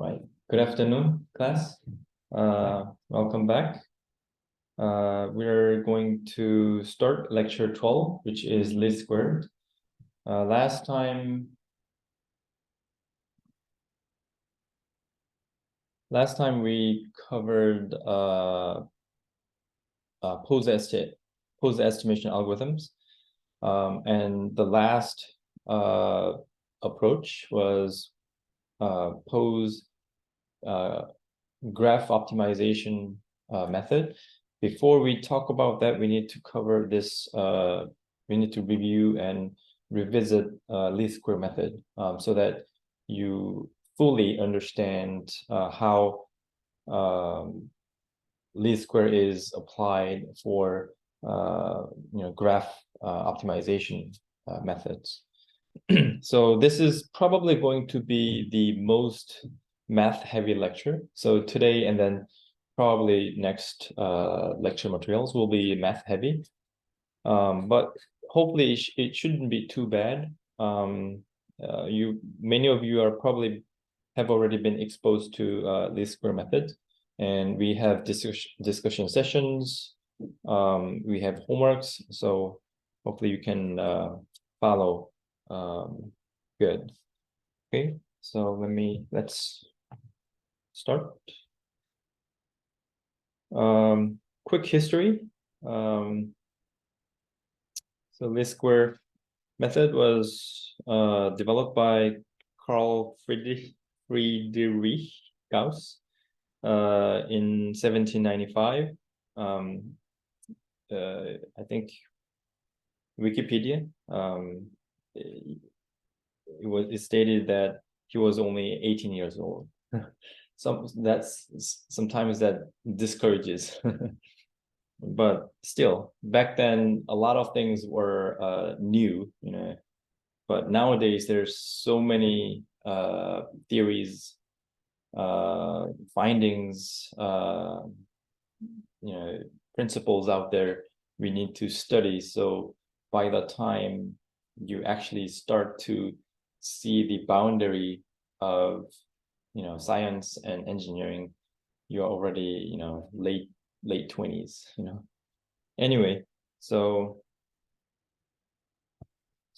Right. Good afternoon, class. Welcome back. We're going to start lecture 12, which is least squared. Last time we covered pose estimation algorithms, and the last approach was pose graph optimization method. Before we talk about that, we need to cover this. We need to review and revisit least square method so that you fully understand how least square is applied for graph optimization methods. So this is probably going to be the most math heavy lecture. So today and then probably next lecture materials will be math heavy. But hopefully it shouldn't be too bad. Many of you are probably have already been exposed to least square method, and we have discussion sessions. We have homeworks, so hopefully you can follow good. Okay, so let's start. Quick history. So least square method was developed by Carl Friedrich Gauss in 1795. I think Wikipedia. It stated that he was only 18 years old. Sometimes that discourages. But still, back then a lot of things were new, but nowadays there's so many theories, findings, principles out there we need to study. So by the time you actually start to see the boundary of science and engineering, you're already late 20s. Anyway, so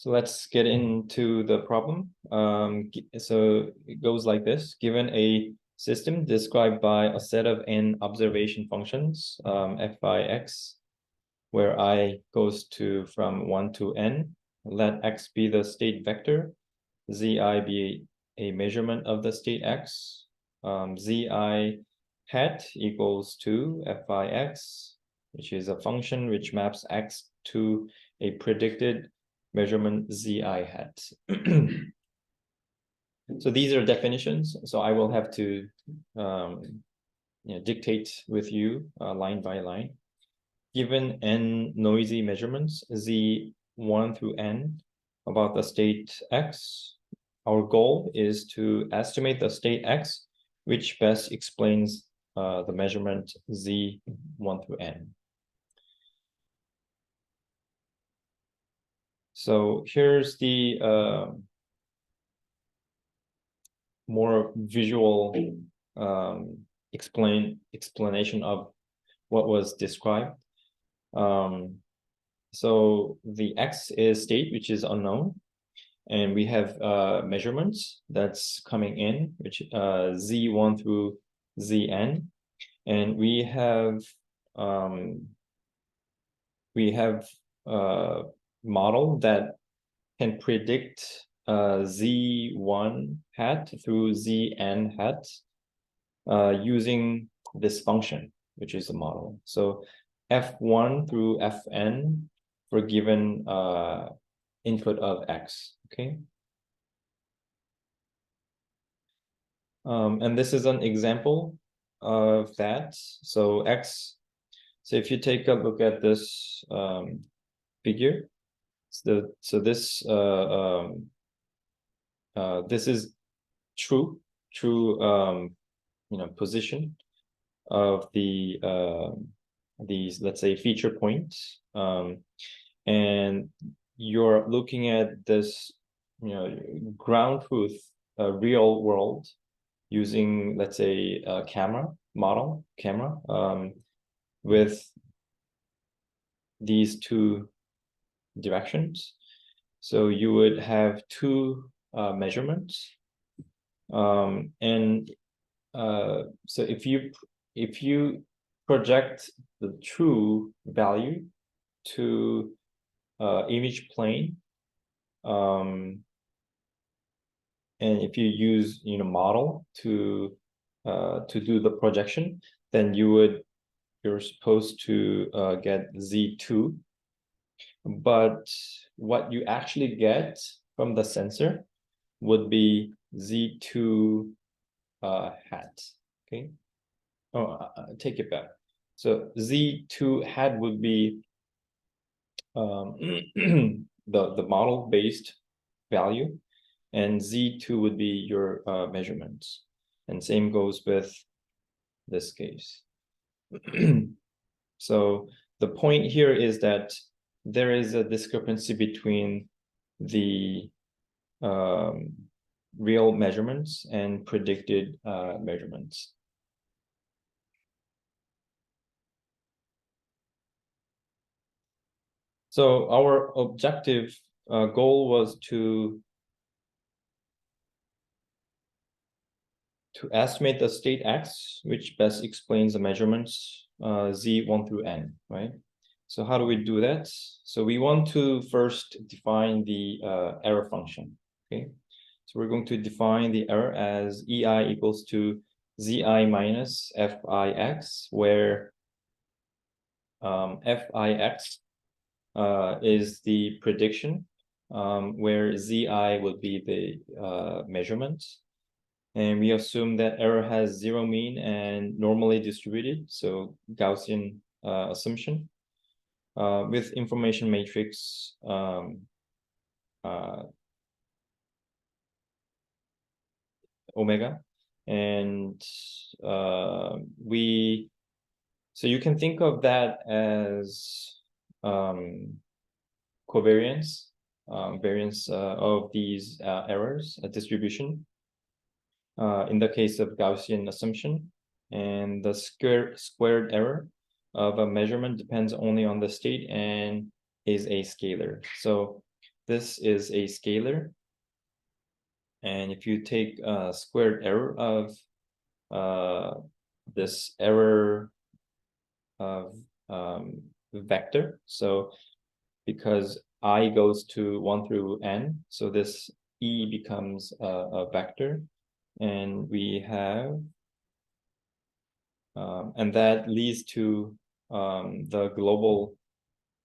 let's get into the problem. So it goes like this: given a system described by a set of n observation functions, f by x, where I goes from 1 to n, let x be the state vector, zi be a measurement of the state x, zi hat equals to f by x, which is a function which maps x to a predicted measurement zi hat. So these are definitions. So I will have to dictate with you line by line. Given n noisy measurements, z1 through n, about the state x, our goal is to estimate the state x, which best explains the measurement z1 through n. So here's the more visual explanation of what was described. So the x is state, which is unknown, and we have measurements that's coming in, which z1 through zn, and we have a model that can predict z1 hat through zn hat using this function, which is the model. So f1 through fn for given input of x, okay? And this is an example of that. So x, so if you take a look at this figure, so this this is true position of these, let's say, feature points, and you're looking at this ground truth real world using, let's say, a camera with these two directions. So you would have two measurements, and so if you project the true value to image plane, and if you use model to do the projection, then you're supposed to get Z2. But what you actually get from the sensor would be Z2 hat. Okay. Oh, take it back. So Z2 hat would be the model based value, and Z2 would be your measurements. And same goes with this case. So the point here is that there is a discrepancy between the real measurements and predicted measurements. So our objective goal was to estimate the state X, which best explains the measurements Z1 through N, right? So how do we do that? So we want to first define the error function, okay? So we're going to define the error as EI equals to ZI minus FIX, where FIX is the prediction, where ZI would be the measurement. And we assume that error has zero mean and normally distributed, so Gaussian assumption, with information matrix omega. And so you can think of that as covariance, variance of these errors, a distribution in the case of Gaussian assumption. And the squared error of a measurement depends only on the state and is a scalar. So this is a scalar. And if you take a squared error of this error of vector, so because I goes to 1 through n, so this E becomes a vector, and we have and that leads to the global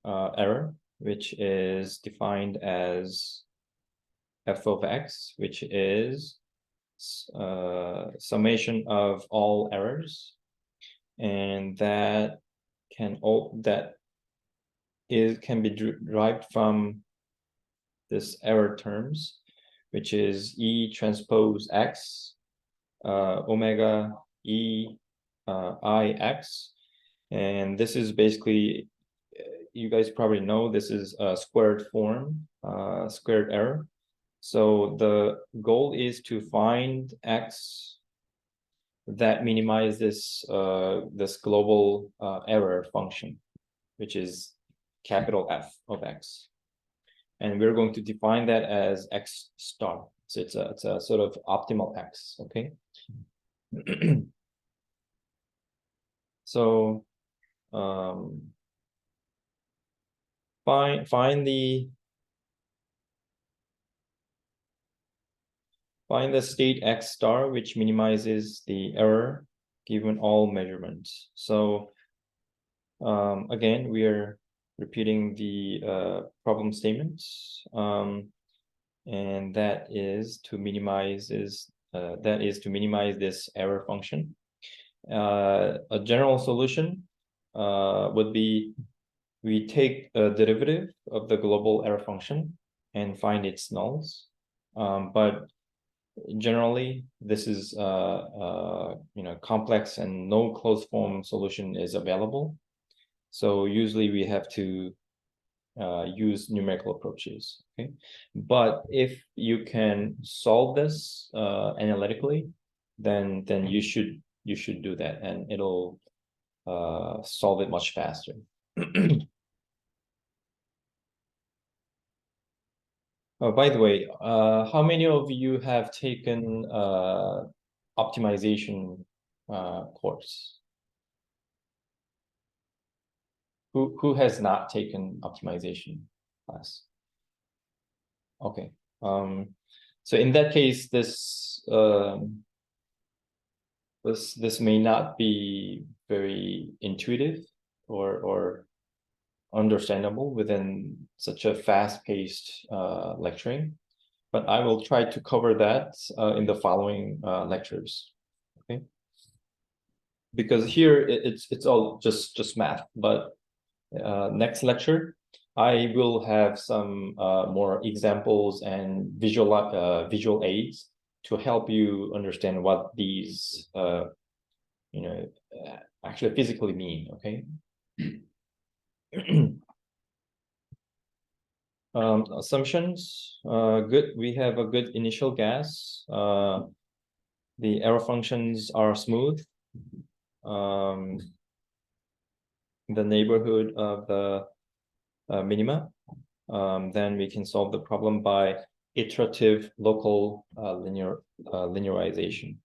error, which is defined as f of x, which is summation of all errors, and that can be derived from this error terms, which is E transpose x omega E IX, and this is basically, you guys probably know, this is a squared form, squared error. So the goal is to find X that minimizes this global error function, which is capital F of X. And we're going to define that as X star. So it's a sort of optimal X, okay? So find the state X star, which minimizes the error given all measurements. So again, we are repeating the problem statements, and that is to minimize this error function. A general solution would be we take a derivative of the global error function and find its nulls, but generally this is complex and no closed form solution is available. So usually we have to use numerical approaches, okay? But if you can solve this analytically, then you should do that, and it'll solve it much faster. Oh, by the way, how many of you have taken optimization course? Who has not taken optimization class? Okay. So in that case, this may not be very intuitive or understandable within such a fast-paced lecturing, but I will try to cover that in the following lectures. Okay. Because here it's all just math, but next lecture I will have some more examples and visual aids to help you understand what these actually physically mean. Okay. Assumptions. Good. We have a good initial guess. The error functions are smooth. The neighborhood of the minima. Then we can solve the problem by iterative local linearization.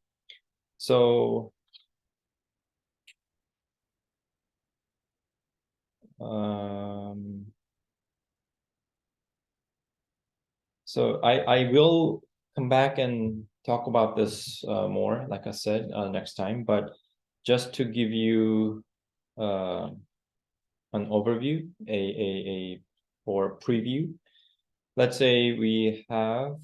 So I will come back and talk about this more, like I said, next time. But just to give you an overview, or preview. Let's say we have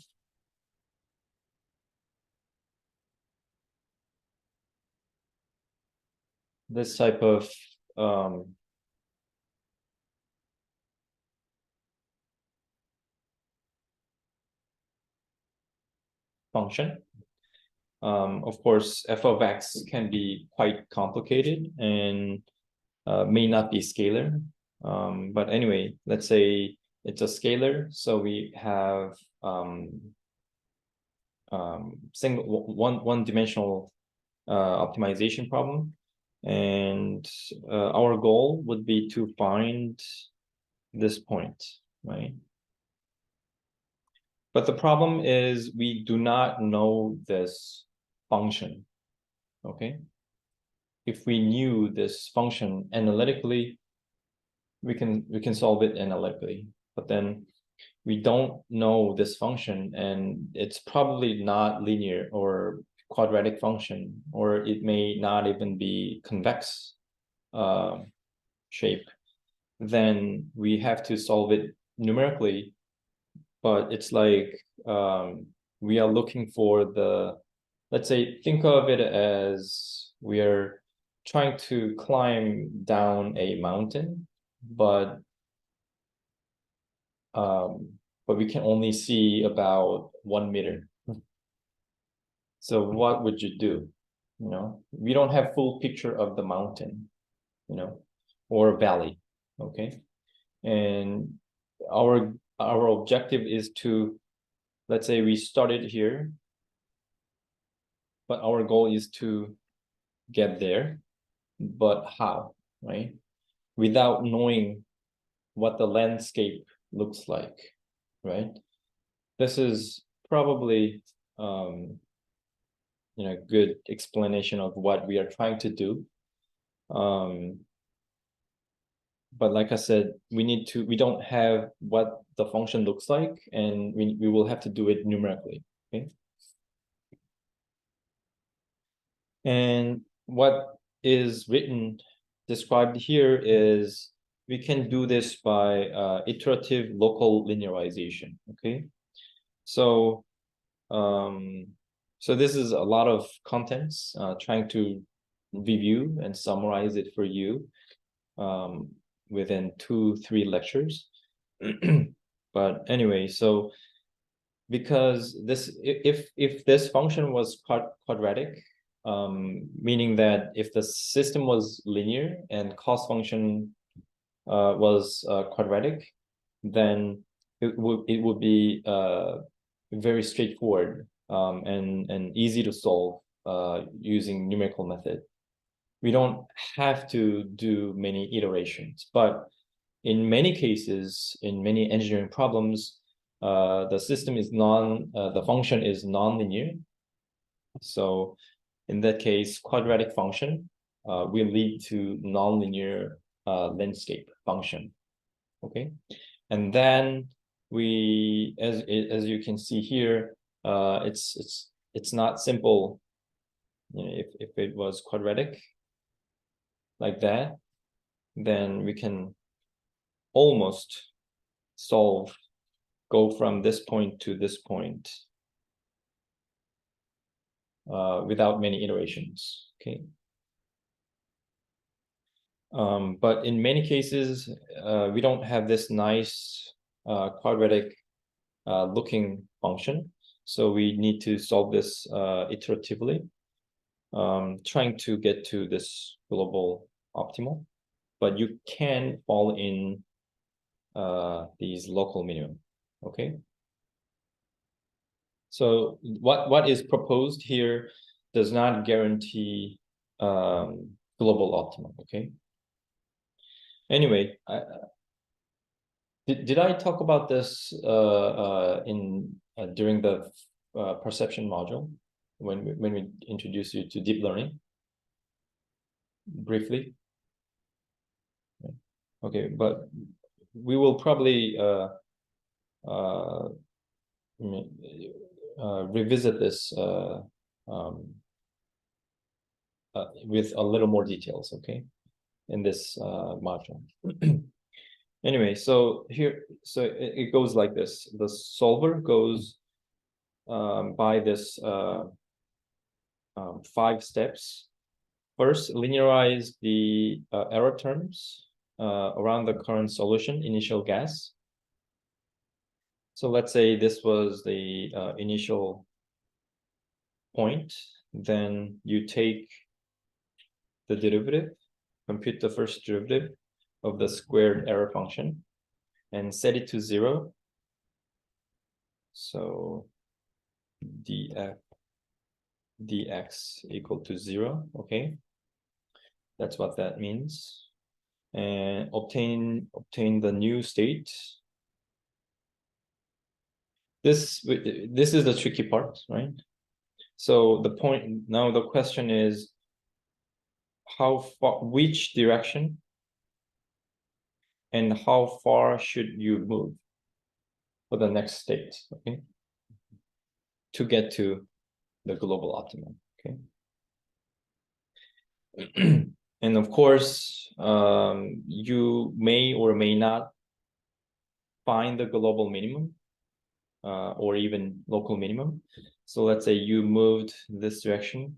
this type of function. Of course, f of x can be quite complicated and may not be scalar. But anyway, let's say it's a scalar. So we have one dimensional optimization problem. And our goal would be to find this point, right? But the problem is we do not know this function, okay? If we knew this function analytically, we can solve it analytically. But then we don't know this function, and it's probably not linear or quadratic function, or it may not even be convex shape. Then we have to solve it numerically. But it's like we are looking for the, let's say, think of it as we are trying to climb down a mountain, but we can only see about 1 meter. So what would you do? We don't have full picture of the mountain, or valley. Okay. And our objective is to, let's say we started here, but our goal is to get there. But how, right? Without knowing what the landscape looks like, right? This is probably good explanation of what we are trying to do. But like I said, we don't have what the function looks like, and we will have to do it numerically. Okay. And what is described here is we can do this by iterative local linearization. Okay. So this is a lot of contents, trying to review and summarize it for you within 2-3 lectures. But anyway, so because if this function was quadratic, meaning that if the system was linear and cost function was quadratic, then it would be very straightforward and easy to solve using numerical method. We don't have to do many iterations, but in many cases, in many engineering problems, the system is the function is nonlinear. So in that case, quadratic function will lead to nonlinear landscape function. Okay, and then we, as you can see here, it's not simple. You know, if it was quadratic like that, then we can almost go from this point to this point without many iterations. Okay. But in many cases, we don't have this nice quadratic looking function. So we need to solve this iteratively, trying to get to this global optimal. But you can fall in these local minimum. Okay. So what is proposed here does not guarantee global optimum. Okay. Anyway, did I talk about this during the perception module when we introduced you to deep learning briefly? Okay, but we will probably revisit this with a little more details, okay, in this module. Anyway, so here, so it goes like this. The solver goes by this 5 steps. First, linearize the error terms around the current solution, initial gas. So let's say this was the initial point. Then you take the derivative, compute the first derivative of the squared error function, and set it to 0. So dx equal to 0. Okay, that's what that means. And obtain the new state. This is the tricky part, right? So the point now, the question is how far, which direction, and how far should you move for the next state, okay, to get to the global optimum, okay. And of course, you may or may not find the global minimum or even local minimum. So let's say you moved this direction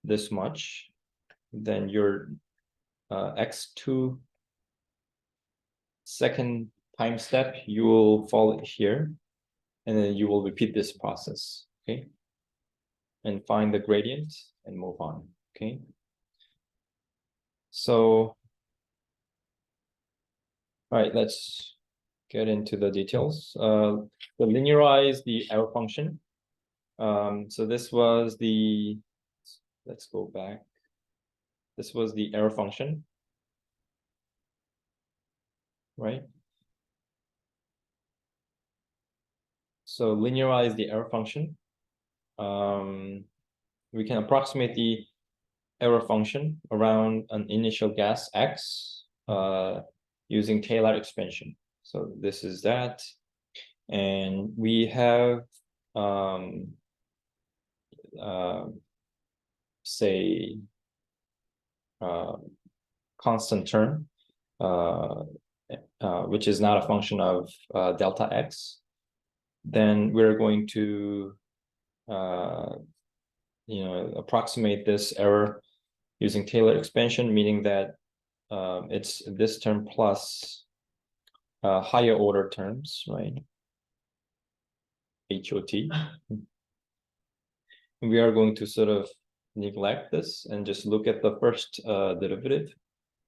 this much, then your x2 second time step, you will fall here, and then you will repeat this process, okay, and find the gradient and move on, okay. So all right, let's get into the details. Linearize the error function. So this was the, let's go back. This was the error function, right? So linearize the error function. We can approximate the error function around an initial gas x using Taylor expansion. So this is that. And we have say constant term which is not a function of delta x, then we're going to approximate this error using Taylor expansion, meaning that it's this term plus higher order terms, right? HOT. We are going to sort of neglect this and just look at the first derivative,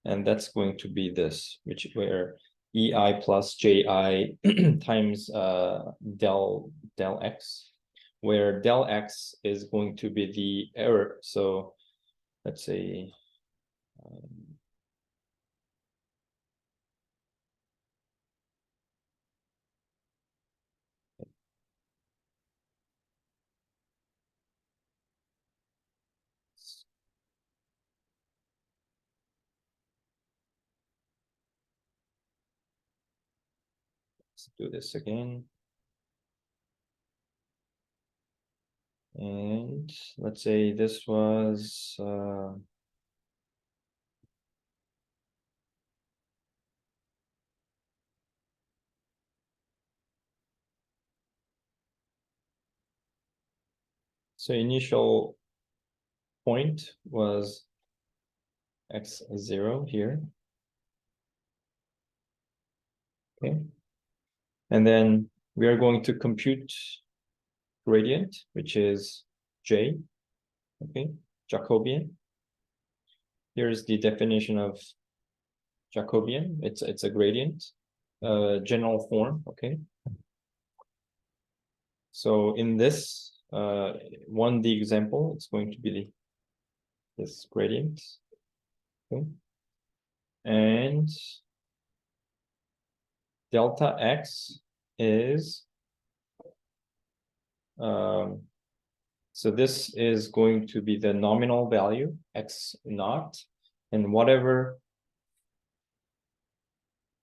and that's going to be this, where EI plus JI times del x where del x is going to be the error. So let's say let's do this again. And let's say this was so initial point was x0 here. Okay. And then we are going to compute gradient, which is J, okay, Jacobian. Here's the definition of Jacobian. It's a gradient, general form, okay. So in this the example, it's going to be this gradient, okay, and delta x is so this is going to be the nominal value x naught, and whatever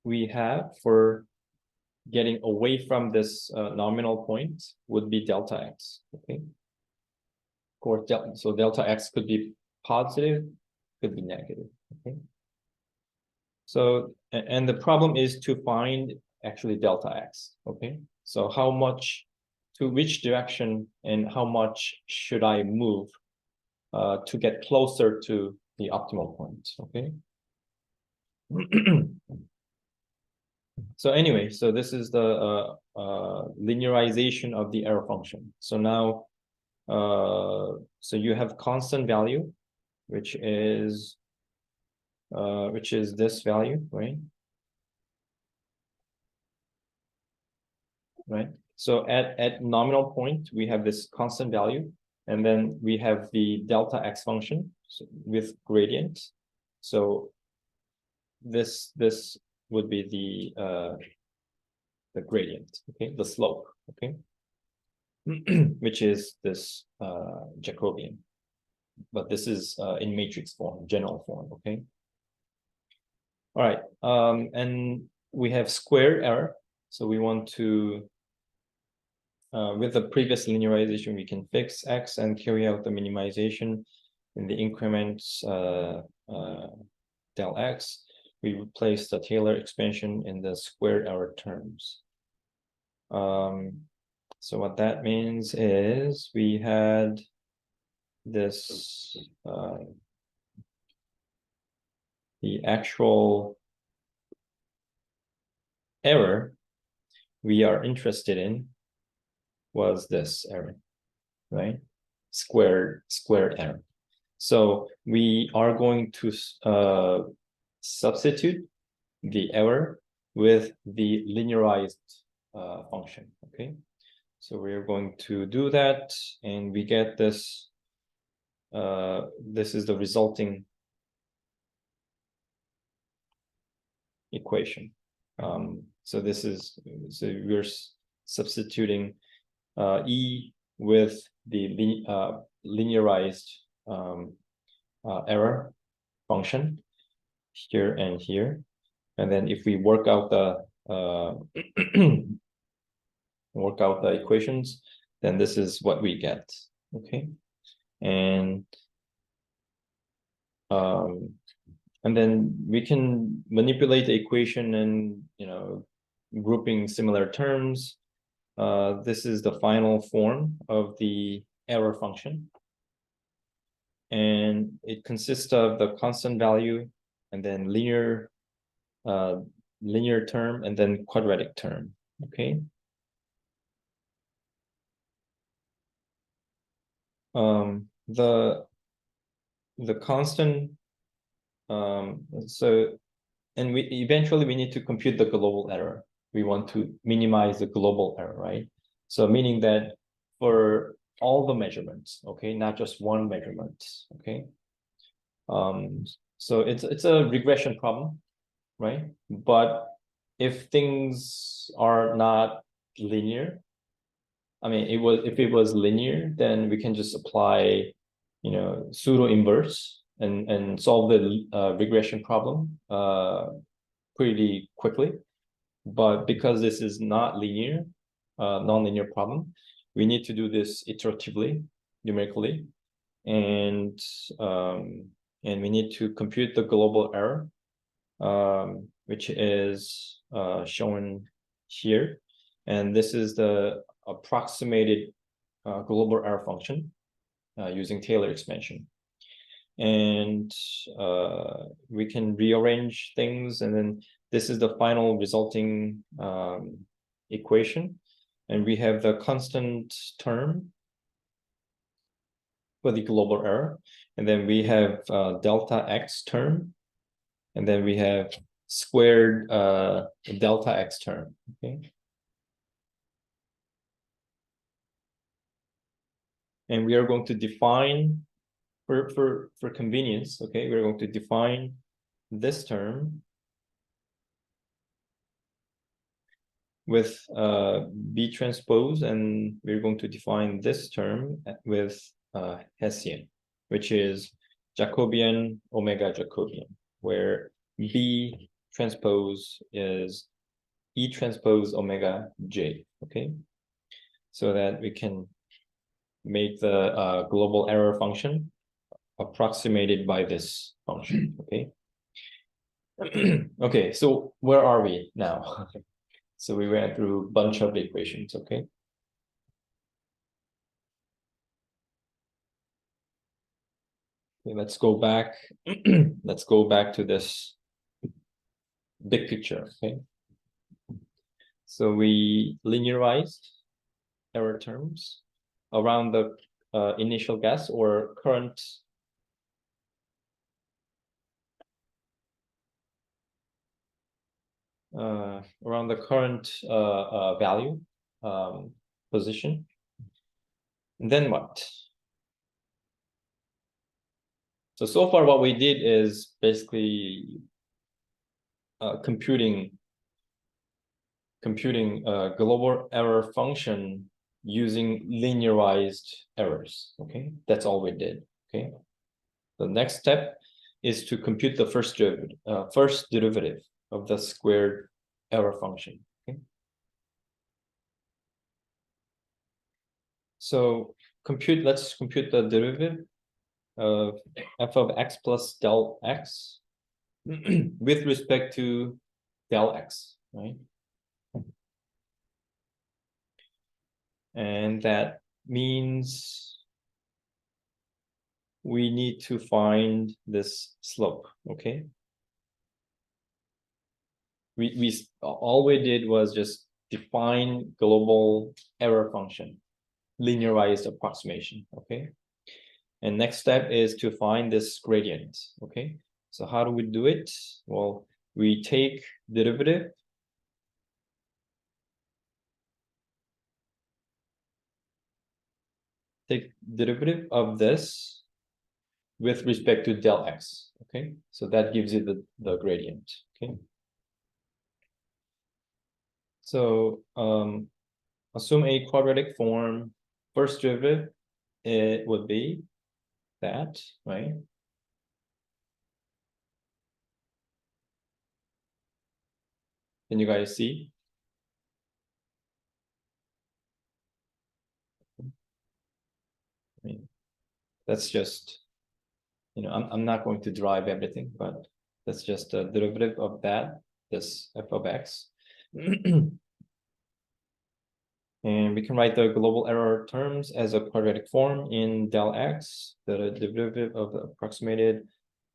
we have for getting away from this nominal point would be delta x. Okay. Of course, so delta x could be positive, could be negative. Okay. So, and the problem is to find actually delta x. Okay. So how much, to which direction, and how much should I move to get closer to the optimal point? Okay. So anyway, so this is the linearization of the error function. So now, so you have constant value, which is this value, right? Right. So at nominal point, we have this constant value, and then we have the delta x function with gradient. So this would be the gradient, okay, the slope, okay, which is this Jacobian, but this is in matrix form, general form, okay. All right, and we have square error, so we want to with the previous linearization, we can fix x and carry out the minimization in the increments del x. We replace the Taylor expansion in the square error terms. So what that means is we had this the actual error we are interested in was this error, right? Square error. So we are going to substitute the error with the linearized function, okay? So we're going to do that, and we get this. This is the resulting equation. So this is, so we're substituting E with the linearized error function here and here, and then if we work out the equations, then this is what we get, okay. And then we can manipulate the equation and, grouping similar terms. This is the final form of the error function, and it consists of the constant value and then linear term and then quadratic term, okay. The constant, so, and we eventually need to compute the global error. We want to minimize the global error, right? So meaning that for all the measurements, okay, not just one measurement, okay. So it's a regression problem, right? But if things are not linear, I mean, if it was linear, then we can just apply, pseudo inverse and solve the regression problem pretty quickly. But because this is not linear, non-linear problem, we need to do this iteratively, numerically, and we need to compute the global error, which is shown here, and this is the approximated global error function using Taylor expansion. And we can rearrange things, and then this is the final resulting equation, and we have the constant term for the global error, and then we have delta x term, and then we have squared delta x term, okay? And we are going to define, for convenience, okay, we're going to define this term with B transpose, and we're going to define this term with Hessian, which is Jacobian omega Jacobian, where B transpose is E transpose omega J, okay? So that we can make the global error function approximated by this function, okay? Okay, so where are we now? So we went through a bunch of equations, okay? Okay, let's go back. Let's go back to this big picture, okay? So we linearized error terms around the initial guess or current around the current value position. And then what? So far what we did is basically computing global error function using linearized errors, okay? That's all we did, okay? The next step is to compute the first derivative of the squared error function, okay? So let's compute the derivative of f of x plus del x with respect to del x, right? And that means we need to find this slope, okay? All we did was just define global error function, linearized approximation, okay? And next step is to find this gradient, okay? So how do we do it? Well, we take derivative of this with respect to del x, okay? So that gives you the gradient, okay? So assume a quadratic form, first derivative, it would be that, right? Can you guys see? I mean, that's just, I'm not going to derive everything, but that's just a derivative of that, this f of x. And we can write the global error terms as a quadratic form in del x, the derivative of the approximated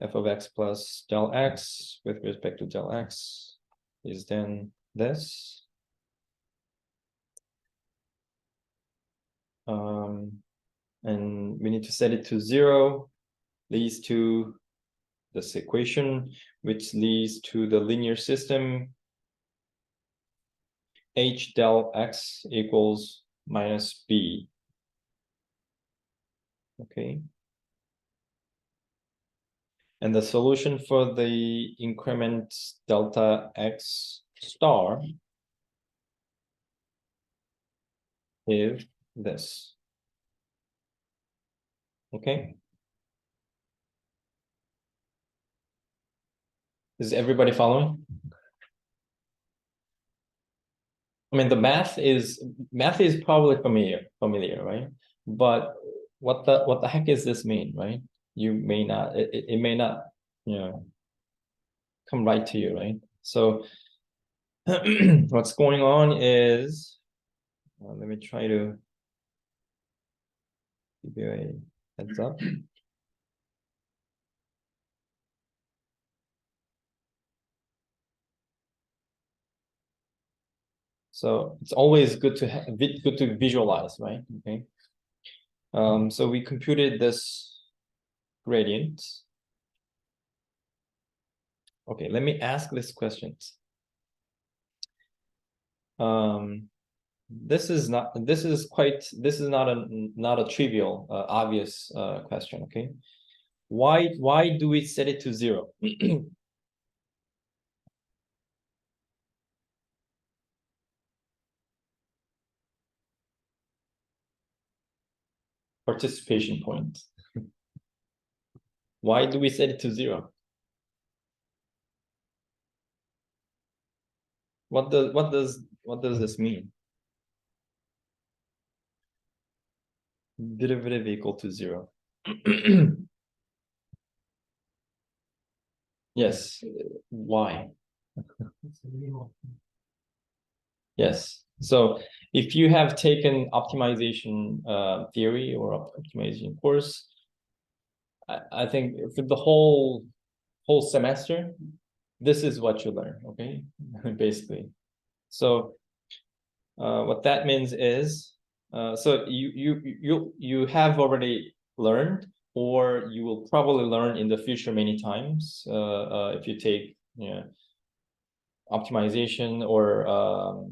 f of x plus del x with respect to del x is then this. And we need to set it to 0, leads to this equation, which leads to the linear system h del x equals minus b okay? And the solution for the increment delta x star is this, okay? Is everybody following? I mean, the math is probably familiar, right? But what the heck does this mean, right? You may not, it may not, you know, come right to you, right? So what's going on is, let me try to give you a heads up. So it's always good to visualize, right? Okay. So we computed this gradient. Okay, let me ask this question. This is not a trivial, obvious question. Okay, why do we set it to 0? Participation point. Why do we set it to 0? What does this mean? Derivative equal to 0. Yes. Why? Yes. So if you have taken optimization theory or optimization course, I think for the whole semester, this is what you learn. Okay, basically. So what that means is, so you have already learned, or you will probably learn in the future many times if you take, you know, optimization or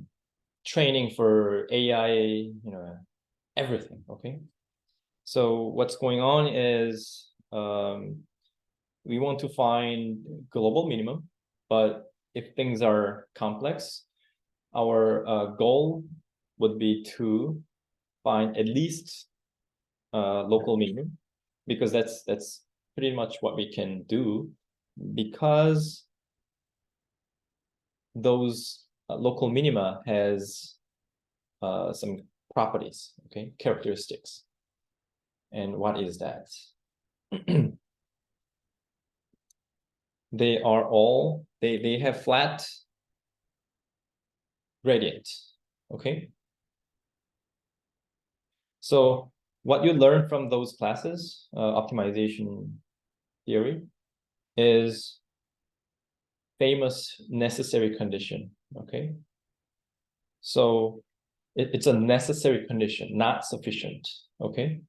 training for AI, you know, everything. Okay. So what's going on is we want to find global minimum, but if things are complex, our goal would be to find at least local minimum, because that's pretty much what we can do, because those local minima has some properties, okay, characteristics. And what is that? They are all, they have flat gradient, okay? So what you learn from those classes, optimization theory, is famous necessary condition, okay? So it's a necessary condition, not sufficient, okay?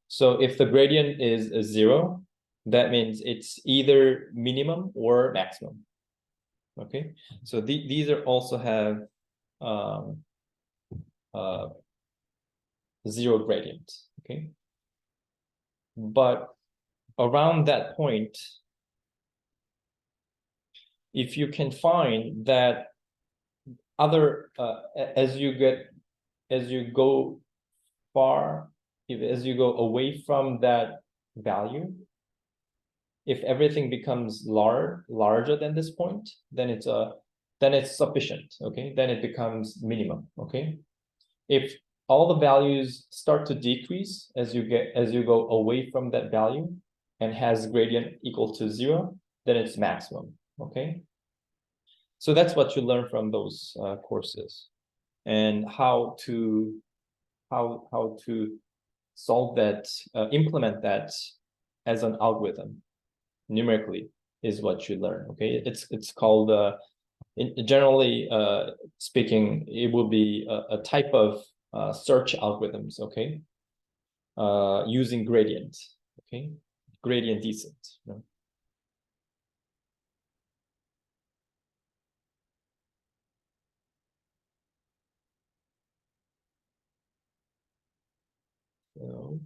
So if the gradient is a 0, that means it's either minimum or maximum, okay? So these are also have um, 0 gradient, okay? But around that point, if you can find that other as you go far, as you go away from that value, if everything becomes larger than this point, then it's sufficient, okay? Then it becomes minimum, okay? If all the values start to decrease as you go away from that value and has gradient equal to 0, then it's maximum, okay? So that's what you learn from those courses, and how to solve that, implement that as an algorithm numerically is what you learn. Okay, it's called generally speaking, it will be a type of search algorithms. Okay, using gradient. Okay, gradient descent. You know? So,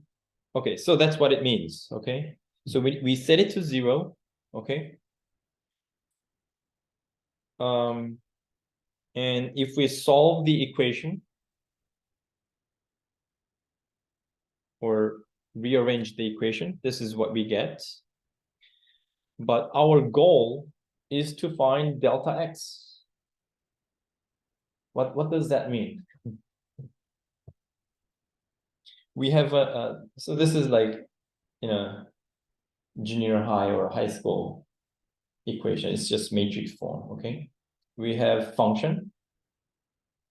Okay, so that's what it means. Okay, so we set it to 0. Okay. And if we solve the equation or rearrange the equation, this is what we get. But our goal is to find delta x. What does that mean? We have so this is like, you know, junior high or high school equation. It's just matrix form. Okay, we have function,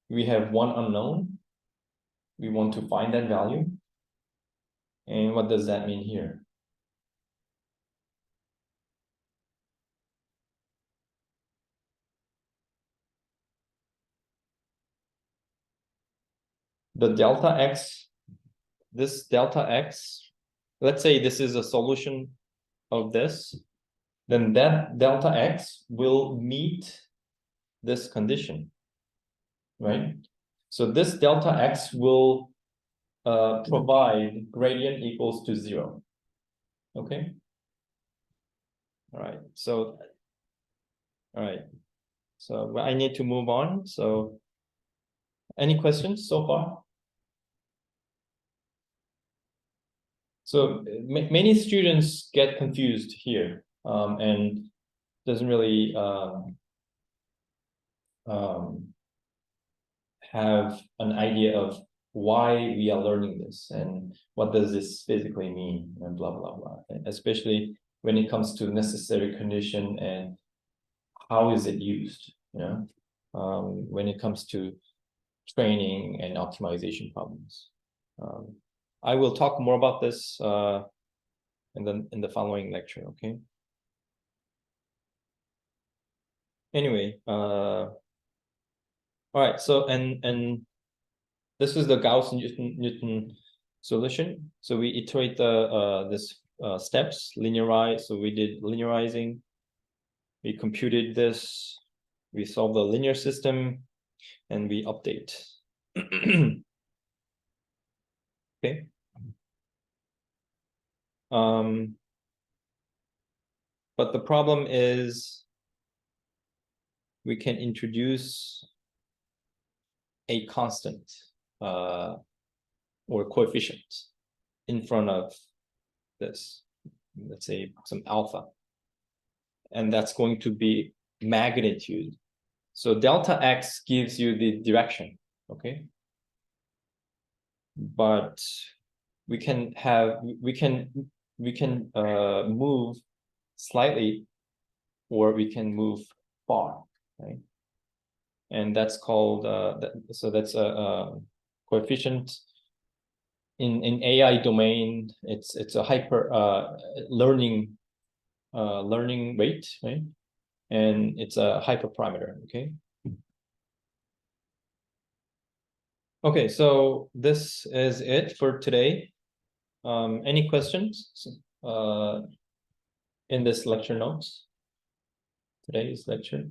we have one unknown, we want to find that value. And what does that mean here? The delta x, this delta x, let's say this is a solution of this, then that delta x will meet this condition, right? So this delta x will provide gradient equals to 0. Okay. All right. So, all right. So I need to move on. So any questions so far? So many students get confused here and doesn't really have an idea of why we are learning this and what does this physically mean and blah, blah, blah. And especially when it comes to necessary condition and how is it used, you know, when it comes to training and optimization problems. I will talk more about this in the following lecture, okay? Anyway, all right, so and this is the Gauss-Newton solution. So we iterate the this steps, linearize. So we did linearizing. We computed this. We solved the linear system, and we update. Okay. But the problem is we can introduce a constant or coefficient in front of this, let's say some alpha, and that's going to be magnitude. So delta x gives you the direction, okay? But we can move slightly, or we can move far, right? And that's called so that's a coefficient in AI domain. It's a hyper learning rate, right? And it's a hyperparameter. Okay. Okay, so this is it for today. Any questions in this lecture notes? Today's lecture.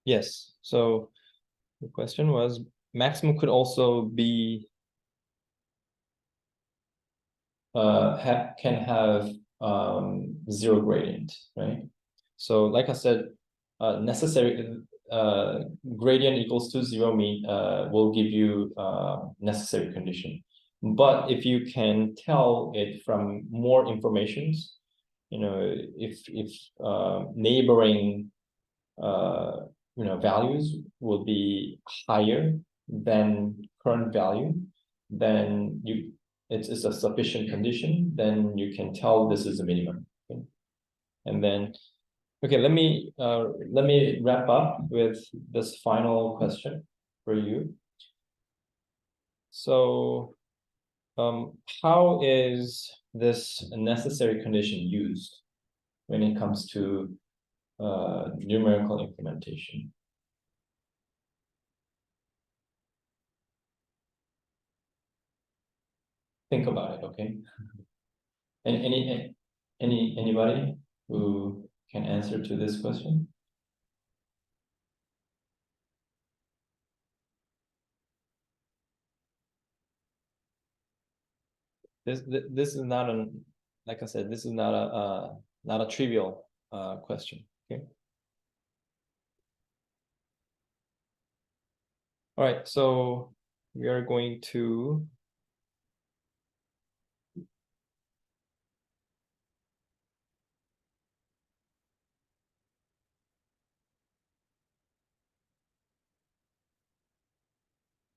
Yes. So the question was, maximum could also be can have zero gradient, right? So like I said, necessary gradient equals to 0 mean will give you necessary condition. But if you can tell it from more informations, you know, if neighboring values will be higher than current value, then it's a sufficient condition, then you can tell this is a minimum. Okay? And then, okay, let me wrap up with this final question for you. So, how is this necessary condition used when it comes to numerical implementation? Think about it, okay? And anybody who can answer to this question? This is not an, like I said, this is not a trivial question. Okay. All right, so we are going to